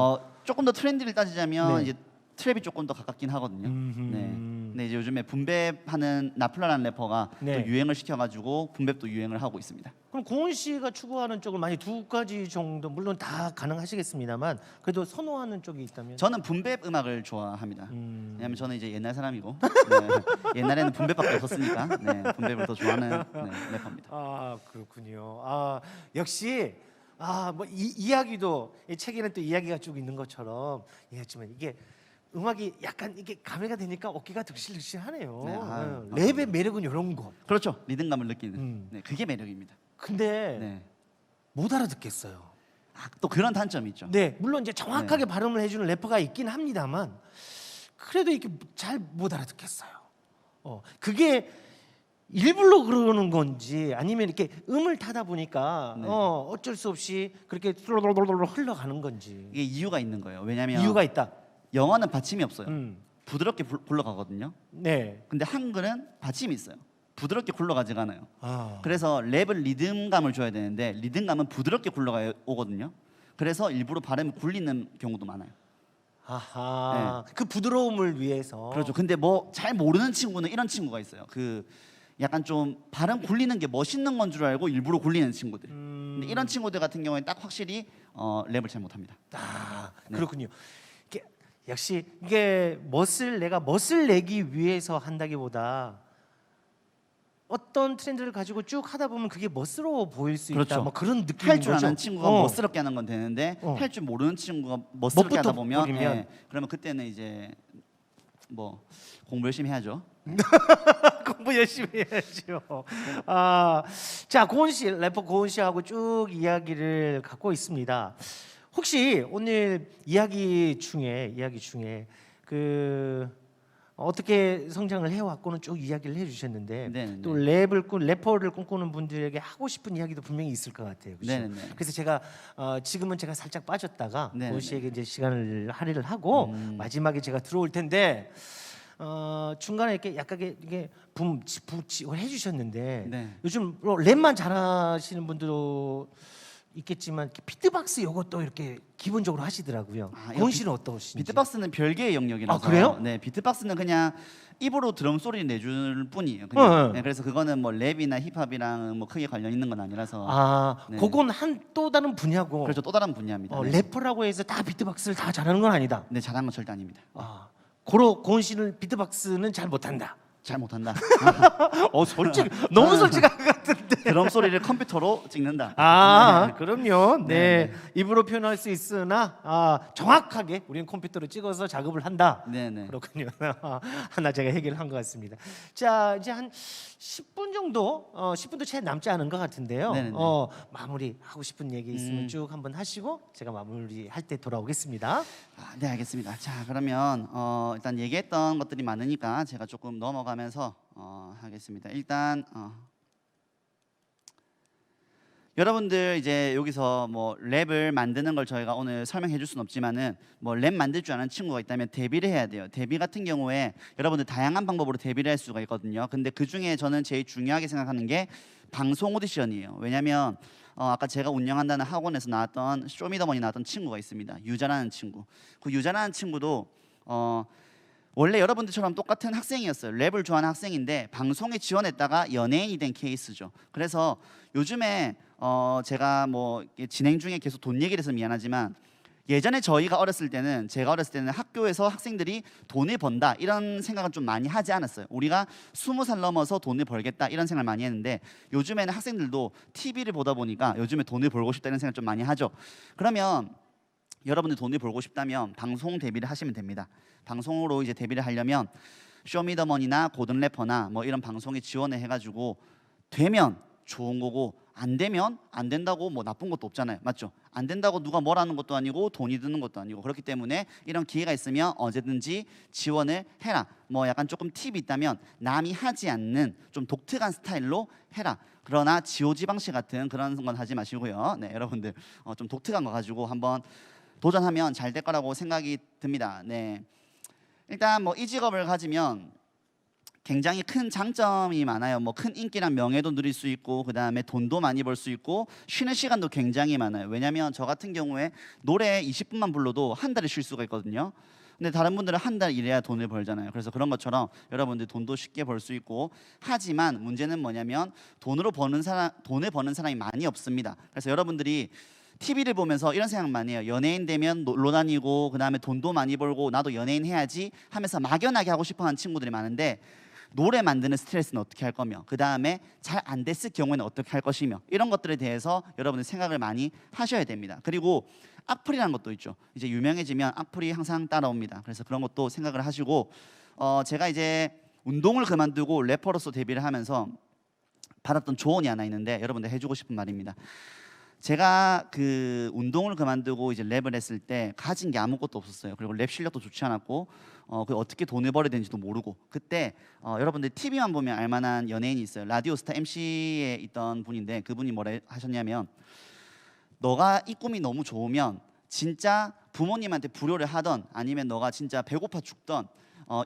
조금 더 트렌디를 따지자면 네. 이제 트랩이 조금 더 가깝긴 하거든요. 음흠. 네. 근데 이제 요즘에 붐랩하는 나플라라는 래퍼가 네. 또 유행을 시켜가지고 붐랩도 유행을 하고 있습니다. 그럼 고은 씨가 추구하는 쪽은 많이 두 가지 정도 물론 다 가능하시겠습니다만 그래도 선호하는 쪽이 있다면 저는 붐랩 음악을 좋아합니다. 왜냐면 저는 이제 옛날 사람이고 네. 옛날에는 붐랩밖에 없었으니까 네. 붐랩을 더 좋아하는 네, 래퍼입니다. 아 그렇군요. 아 역시 뭐 이야기도 이 책에는 또 이야기가 쭉 있는 것처럼 얘기했지만 이게 음악이 약간 이게 감회가 되니까 어깨가 득실득실하네요. 네, 아유, 랩의 매력은 이런 것. 그렇죠. 리듬감을 느끼는 네, 그게 매력입니다. 근데 네. 못 알아듣겠어요. 또 그런 단점이 있죠. 네, 물론 이제 정확하게 발음을 해주는 래퍼가 있긴 합니다만 그래도 이렇게 잘 못 알아듣겠어요. 그게 일부러 그러는 건지 아니면 이렇게 음을 타다 보니까 네. 어쩔 수 없이 그렇게 흘러가는 건지 이게 이유가 있는 거예요. 왜냐하면 이유가 있다. 영어는 받침이 없어요. 음. 부드럽게 굴러가거든요. 네. 근데 한글은 받침이 있어요. 부드럽게 굴러가지가 않아요. 아. 그래서 랩은 리듬감을 줘야 되는데 리듬감은 부드럽게 굴러가 오거든요. 그래서 일부러 발음이 굴리는 경우도 많아요. 아하. 그 부드러움을 위해서. 그렇죠. 근데 뭐 잘 모르는 친구는 이런 친구가 있어요. 그 약간 좀 발음 굴리는 게 멋있는 건 줄 알고 일부러 굴리는 친구들. 근데 이런 친구들 같은 경우에 딱 확실히 랩을 잘 못합니다. 네. 그렇군요. 이게 역시 이게 내가 멋을 내기 위해서 한다기보다 어떤 트렌드를 가지고 쭉 하다 보면 그게 멋스러워 보일 수 있다. 그렇죠. 뭐 그런 느낌인 할 줄 거죠. 아는 친구가 멋스럽게 하는 건 되는데 할 줄 모르는 친구가 멋스럽게 하다 멋부터 보면 부리면. 그러면 그때는 이제 뭐 공부 열심히 해야죠. 공부 열심히 해야죠. 자 고은 씨 래퍼 고은 씨하고 쭉 이야기를 갖고 있습니다. 혹시 오늘 이야기 중에 그 어떻게 성장을 해왔고는 쭉 이야기를 해주셨는데 네네네. 또 래퍼를 꿈꾸는 분들에게 하고 싶은 이야기도 분명히 있을 것 같아요. 그렇죠? 네네네. 그래서 제가 지금은 제가 살짝 빠졌다가 네네네. 고은 씨에게 이제 시간을 할애를 하고 마지막에 제가 들어올 텐데 중간에 이렇게 약간 이게 해주셨는데 네. 요즘 랩만 잘하시는 분들도 있겠지만 비트박스 요것도 이렇게 기본적으로 하시더라고요. 아, 이거 고은 씨는 어떠신지? 비트박스는 별개의 영역이라서. 아, 그래요? 네, 비트박스는 그냥 입으로 드럼 소리를 내줄 뿐이에요. 그냥. 네. 네, 그래서 그거는 뭐 랩이나 힙합이랑 뭐 크게 관련 있는 건 아니라서. 아, 네. 그건 한 또 다른 분야고. 그렇죠. 또 다른 분야입니다. 네. 래퍼라고 해서 다 비트박스를 다 잘하는 건 아니다. 네, 잘한 건 절대 아닙니다. 아, 고은 씨는 비트박스는 잘 못한다. 잘 못한다. 솔직 너무 솔직한 것 같은데. 드럼 소리를 컴퓨터로 찍는다. 아, 그럼요. 네. 네, 입으로 표현할 수 있으나 정확하게 우리는 컴퓨터로 찍어서 작업을 한다. 네, 네. 그렇군요. 하나 제가 해결을 한 것 같습니다. 자, 이제 한 10분 정도, 10분도 채 남지 않은 것 같은데요. 네네네. 마무리 하고 싶은 얘기 있으면 쭉 한번 하시고 제가 마무리할 때 돌아오겠습니다. 아, 네, 알겠습니다. 자, 그러면 일단 얘기했던 것들이 많으니까 제가 조금 넘어가면서 하겠습니다. 일단 여러분들 이제 여기서 뭐 랩을 만드는 걸 저희가 오늘 설명해 줄 수는 없지만은 뭐 랩 만들 줄 아는 친구가 있다면 데뷔를 해야 돼요. 데뷔 같은 경우에 여러분들 다양한 방법으로 데뷔를 할 수가 있거든요. 근데 그 중에 저는 제일 중요하게 생각하는 게 방송 오디션이에요. 왜냐면 아까 제가 운영한다는 학원에서 나왔던 쇼미더머니 나왔던 친구가 있습니다. 유자라는 친구. 그 유자라는 친구도 원래 여러분들처럼 똑같은 학생이었어요. 랩을 좋아하는 학생인데 방송에 지원했다가 연예인이 된 케이스죠. 그래서 요즘에 제가 뭐 진행 중에 계속 돈 얘기를 해서 미안하지만 예전에 제가 어렸을 때는 학교에서 학생들이 돈을 번다 이런 생각을 좀 많이 하지 않았어요. 우리가 20살 넘어서 돈을 벌겠다 이런 생각을 많이 했는데 요즘에는 학생들도 TV를 보다 보니까 요즘에 돈을 벌고 싶다 이런 생각을 좀 많이 하죠. 그러면 여러분들 돈을 벌고 싶다면 방송 데뷔를 하시면 됩니다. 방송으로 이제 데뷔를 하려면 쇼미더머니나 고든 래퍼나 뭐 이런 방송에 지원을 해가지고 되면 좋은 거고 안 되면 안 된다고 뭐 나쁜 것도 없잖아요. 맞죠? 안 된다고 누가 뭐라는 것도 아니고 돈이 드는 것도 아니고 그렇기 때문에 이런 기회가 있으면 언제든지 지원을 해라. 뭐 약간 조금 팁이 있다면 남이 하지 않는 좀 독특한 스타일로 해라. 그러나 지오지 방식 같은 그런 건 하지 마시고요. 네, 여러분들 좀 독특한 거 가지고 한번 도전하면 잘 될 거라고 생각이 듭니다. 네. 일단 뭐 이 직업을 가지면 굉장히 큰 장점이 많아요. 뭐 큰 인기랑 명예도 누릴 수 있고 그다음에 돈도 많이 벌 수 있고 쉬는 시간도 굉장히 많아요. 왜냐면 저 같은 경우에 노래 20분만 불러도 한 달을 쉴 수가 있거든요. 근데 다른 분들은 한 달 일해야 돈을 벌잖아요. 그래서 그런 것처럼 여러분들 돈도 쉽게 벌 수 있고 하지만 문제는 뭐냐면 돈을 버는 사람이 많이 없습니다. 그래서 여러분들이 TV를 보면서 이런 생각 많이 해요. 연예인 되면 놀러 다니고 그다음에 돈도 많이 벌고 나도 연예인 해야지 하면서 막연하게 하고 싶어하는 친구들이 많은데 노래 만드는 스트레스는 어떻게 할 거며 그다음에 잘 안 됐을 경우에는 어떻게 할 것이며 이런 것들에 대해서 여러분들 생각을 많이 하셔야 됩니다. 그리고 악플이라는 것도 있죠. 이제 유명해지면 악플이 항상 따라옵니다. 그래서 그런 것도 생각을 하시고 제가 이제 운동을 그만두고 래퍼로서 데뷔를 하면서 받았던 조언이 하나 있는데 여러분들 해주고 싶은 말입니다. 제가 그 운동을 그만두고 이제 랩을 했을 때 가진 게 아무것도 없었어요. 그리고 랩 실력도 좋지 않았고 그 어떻게 돈을 벌어야 되는지도 모르고 그때 여러분들 TV만 보면 알만한 연예인이 있어요. 라디오스타 MC에 있던 분인데 그분이 뭐라 하셨냐면 너가 이 꿈이 너무 좋으면 진짜 부모님한테 불효를 하던 아니면 너가 진짜 배고파 죽던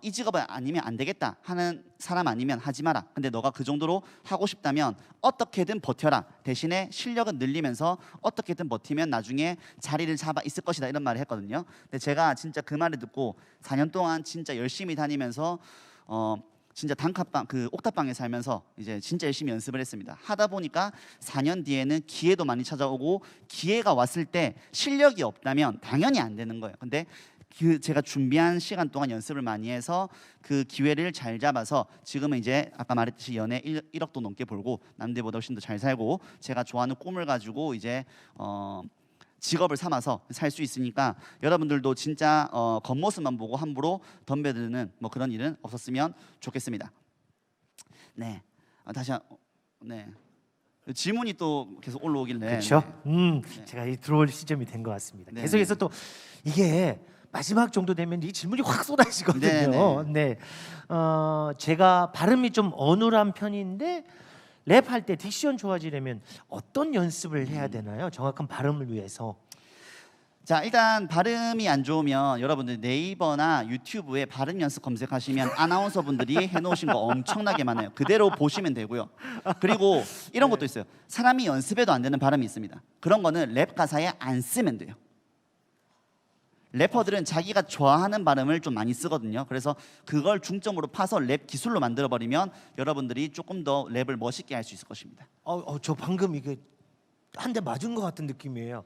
이 직업은 아니면 안 되겠다 하는 사람 아니면 하지 마라. 근데 너가 그 정도로 하고 싶다면 어떻게든 버텨라. 대신에 실력은 늘리면서 어떻게든 버티면 나중에 자리를 잡아 있을 것이다. 이런 말을 했거든요. 근데 제가 진짜 그 말을 듣고 4년 동안 진짜 열심히 다니면서 진짜 단칸방 그 옥탑방에 살면서 이제 진짜 열심히 연습을 했습니다. 하다 보니까 4년 뒤에는 기회도 많이 찾아오고 기회가 왔을 때 실력이 없다면 당연히 안 되는 거예요. 근데 그 제가 준비한 시간 동안 연습을 많이 해서 그 기회를 잘 잡아서 지금은 이제 아까 말했듯이 연애 1억도 넘게 벌고 남들보다 훨씬 더 잘 살고 제가 좋아하는 꿈을 가지고 이제 직업을 삼아서 살 수 있으니까 여러분들도 진짜 겉모습만 보고 함부로 덤벼드는 뭐 그런 일은 없었으면 좋겠습니다. 네, 네. 질문이 또 계속 올라오길래 그렇죠. 네. 제가 들어올 시점이 된 것 같습니다. 네. 계속해서 또 이게 마지막 정도 되면 이 질문이 확 쏟아지거든요. 네. 제가 발음이 좀 어눌한 편인데 랩할 때 딕션 좋아지려면 어떤 연습을 해야 되나요? 정확한 발음을 위해서. 자, 일단 발음이 안 좋으면 여러분들 네이버나 유튜브에 발음 연습 검색하시면 아나운서 분들이 해놓으신 거 엄청나게 많아요. 그대로 보시면 되고요. 그리고 이런 것도 있어요. 사람이 연습해도 안 되는 발음이 있습니다. 그런 거는 랩 가사에 안 쓰면 돼요. 래퍼들은 자기가 좋아하는 발음을 좀 많이 쓰거든요. 그래서 그걸 중점으로 파서 랩 기술로 만들어 버리면 여러분들이 조금 더 랩을 멋있게 할 수 있을 것입니다. 저 방금 이게 한 대 맞은 것 같은 느낌이에요.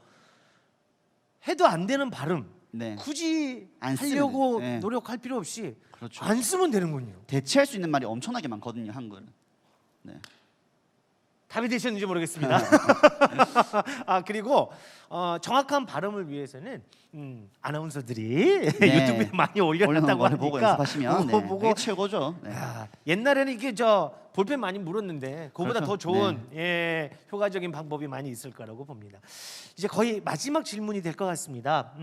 해도 안 되는 발음 네. 굳이 안 쓰면 하려고 돼요. 네. 노력할 필요 없이 그렇죠. 안 쓰면 되는군요. 대체할 수 있는 말이 엄청나게 많거든요, 한글은. 네. 답이 되셨는지 모르겠습니다. 그리고 정확한 발음을 위해서는 아나운서들이 네. 유튜브에 많이 올려놓은 올려놨다고 거를 보고 하니까 연습하시면 그거 네. 보고 그게 최고죠. 네. 옛날에는 이게 저 볼펜 많이 물었는데 그거보다 그렇죠. 더 좋은 효과적인 방법이 많이 있을 거라고 봅니다. 이제 거의 마지막 질문이 될 것 같습니다.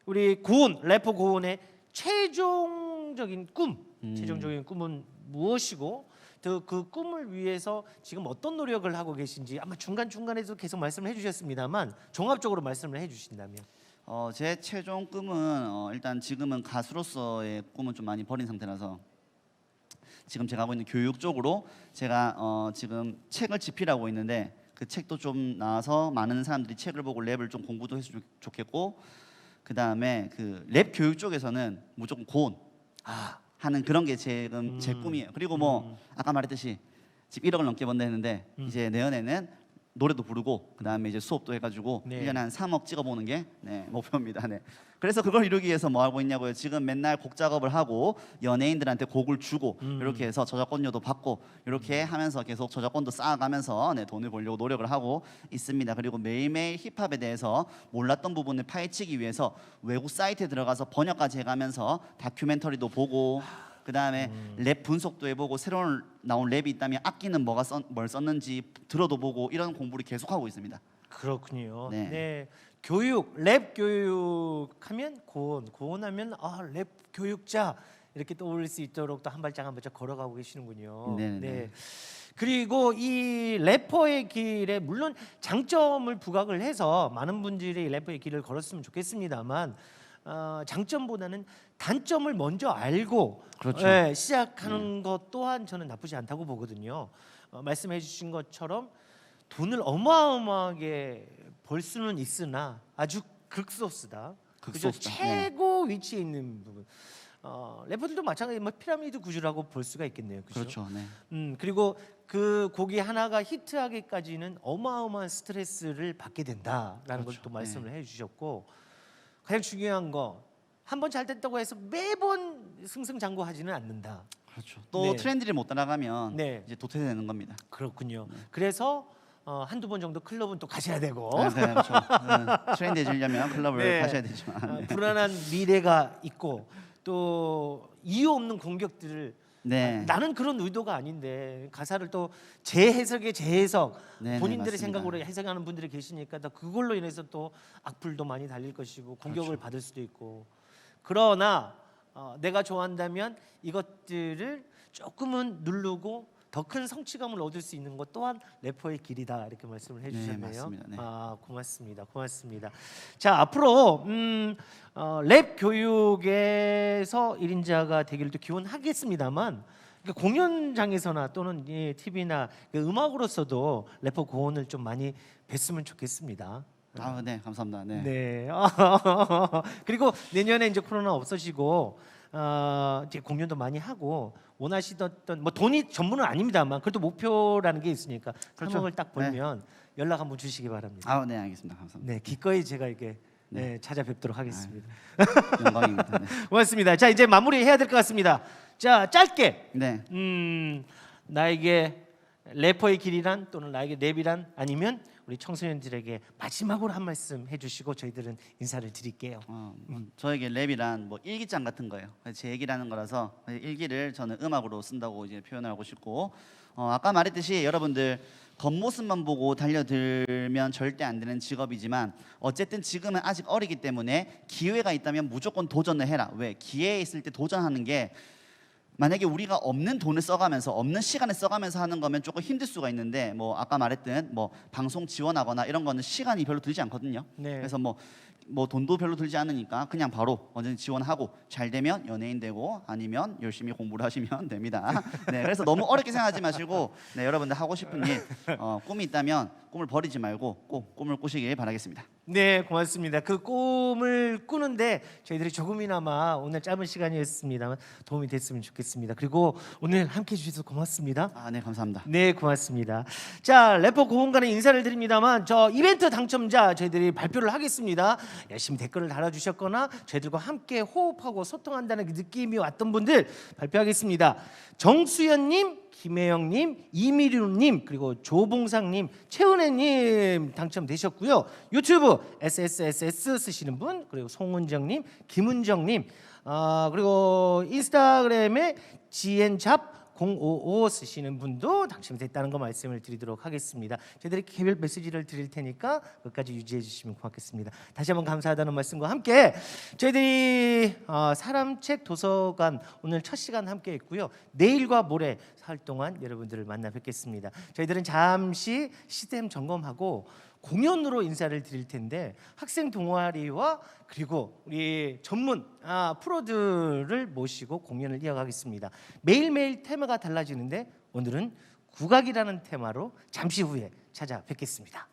우리 고은 래퍼 고은의 최종적인 최종적인 꿈은 무엇이고 그 꿈을 위해서 지금 어떤 노력을 하고 계신지 아마 중간 중간에도 계속 말씀을 해주셨습니다만 종합적으로 말씀을 해주신다면. 제 최종 꿈은 일단 지금은 가수로서의 꿈은 좀 많이 버린 상태라서 지금 제가 하고 있는 교육 쪽으로 제가 지금 책을 집필하고 있는데 그 책도 좀 나와서 많은 사람들이 책을 보고 랩을 좀 공부도 했으면 좋겠고 그 다음에 그 랩 교육 쪽에서는 무조건 고온 하는 그런 게 지금 제 꿈이에요. 그리고 뭐 아까 말했듯이 지금 1억을 넘게 번다 했는데 이제 내년에는 노래도 부르고 그 다음에 이제 수업도 해가지고 네. 1년에 한 3억 찍어보는 게 목표입니다. 네. 그래서 그걸 이루기 위해서 뭐 하고 있냐고요. 지금 맨날 곡 작업을 하고 연예인들한테 곡을 주고 이렇게 해서 저작권료도 받고 이렇게 하면서 계속 저작권도 쌓아가면서 돈을 벌려고 노력을 하고 있습니다. 그리고 매일매일 힙합에 대해서 몰랐던 부분을 파헤치기 위해서 외국 사이트에 들어가서 번역까지 해가면서 다큐멘터리도 보고 그 다음에 랩 분석도 해보고 새로운 나온 랩이 있다면 악기는 뭘 썼는지 들어도 보고 이런 공부를 계속하고 있습니다. 그렇군요. 네. 네. 교육, 랩 교육하면 고온하면 랩 교육자 이렇게 떠올릴 수 있도록 또 한 발짝 한 발짝 걸어가고 계시는군요. 네. 그리고 이 래퍼의 길에 물론 장점을 부각을 해서 많은 분들이 래퍼의 길을 걸었으면 좋겠습니다만 장점보다는 단점을 먼저 알고 그렇죠. 시작하는 것 또한 저는 나쁘지 않다고 보거든요. 말씀해 주신 것처럼 돈을 어마어마하게 벌 수는 있으나 아주 극소수다. 그죠? 극소수다. 최고 위치에 있는 부분. 래퍼들도 마찬가지 피라미드 구조라고 볼 수가 있겠네요. 그렇죠. 네. 그리고 그 곡이 하나가 히트하기까지는 어마어마한 스트레스를 받게 된다라는 걸 또 말씀을 해주셨고 가장 중요한 거 한 번 잘 됐다고 해서 매번 승승장구하지는 않는다. 그렇죠. 또 네. 트렌드를 못 따라가면 네. 이제 도태되는 겁니다. 그렇군요. 그래서 한두 번 정도 클럽은 또 가셔야 되고 네, 그렇죠. 트렌드에 지려면 클럽을 네. 가셔야 되지만. 불안한 미래가 있고 또 이유 없는 공격들을 나는 그런 의도가 아닌데 가사를 또 재해석에 재해석 네, 본인들의 맞습니다. 생각으로 해석하는 분들이 계시니까 또 그걸로 인해서 또 악플도 많이 달릴 것이고 공격을 그렇죠. 받을 수도 있고 그러나 내가 좋아한다면 이것들을 조금은 누르고 더 큰 성취감을 얻을 수 있는 것 또한 래퍼의 길이다 이렇게 말씀을 해주셨네요. 맞습니다. 네. 고맙습니다. 자 앞으로 랩 교육에서 1인자가 되기를 또 기원하겠습니다만 공연장에서나 또는 TV나 음악으로서도 래퍼 고온을 좀 많이 뵀으면 좋겠습니다. 네, 감사합니다. 네. 네. 그리고 내년에 이제 코로나 없어지고 이제 공연도 많이 하고 원하시던 뭐 돈이 전부는 아닙니다만 그래도 목표라는 게 있으니까 그렇죠. 3억을 딱 벌면 연락 한번 주시기 바랍니다. 네, 알겠습니다. 감사합니다. 네, 기꺼이 제가 이렇게 찾아뵙도록 하겠습니다. 영광입니다. 네. 고맙습니다. 자, 이제 마무리해야 될 것 같습니다. 자, 짧게 네. 나에게 래퍼의 길이란 또는 나에게 랩이란 아니면 우리 청소년들에게 마지막으로 한 말씀 해주시고 저희들은 인사를 드릴게요. 저에게 랩이란 뭐 일기장 같은 거예요. 제 얘기라는 거라서 일기를 저는 음악으로 쓴다고 이제 표현하고 싶고 아까 말했듯이 여러분들 겉모습만 보고 달려들면 절대 안 되는 직업이지만 어쨌든 지금은 아직 어리기 때문에 기회가 있다면 무조건 도전을 해라. 왜? 기회에 있을 때 도전하는 게 만약에 우리가 없는 돈을 써가면서 없는 시간을 써가면서 하는 거면 조금 힘들 수가 있는데 뭐 아까 말했던 뭐 방송 지원하거나 이런 거는 시간이 별로 들지 않거든요. 네. 그래서 뭐 뭐 돈도 별로 들지 않으니까 그냥 바로 언제든 지원하고 잘 되면 연예인 되고 아니면 열심히 공부를 하시면 됩니다. 네, 그래서 너무 어렵게 생각하지 마시고 네, 여러분들 하고 싶은 일 꿈이 있다면 꿈을 버리지 말고 꼭 꿈을 꾸시길 바라겠습니다. 네, 고맙습니다. 그 꿈을 꾸는데 저희들이 조금이나마 오늘 짧은 시간이었습니다만 도움이 됐으면 좋겠습니다. 그리고 오늘 함께해 주셔서 고맙습니다. 아, 네, 감사합니다. 네, 고맙습니다. 자, 래퍼 고은간에 인사를 드립니다만 저 이벤트 당첨자 저희들이 발표를 하겠습니다. 열심히 댓글을 달아주셨거나 저희들과 함께 호흡하고 소통한다는 그 느낌이 왔던 분들 발표하겠습니다. 정수연님, 김혜영님, 이미류님, 그리고 조봉상님, 최은혜님 당첨되셨고요. 유튜브 SSSS 쓰시는 분, 그리고 송은정님, 김은정님, 그리고 인스타그램에 GN잡 055 쓰시는 분도 당첨이 됐다는 거 말씀을 드리도록 하겠습니다. 저희들이 개별 메시지를 드릴 테니까 끝까지 유지해 주시면 고맙겠습니다. 다시 한번 감사하다는 말씀과 함께 저희들이 사람책 도서관 오늘 첫 시간 함께 했고요. 내일과 모레 사흘 동안 여러분들을 만나 뵙겠습니다. 저희들은 잠시 시스템 점검하고 공연으로 인사를 드릴 텐데 학생 동아리와 그리고 우리 전문 프로들을 모시고 공연을 이어가겠습니다. 매일매일 테마가 달라지는데 오늘은 국악이라는 테마로 잠시 후에 찾아뵙겠습니다.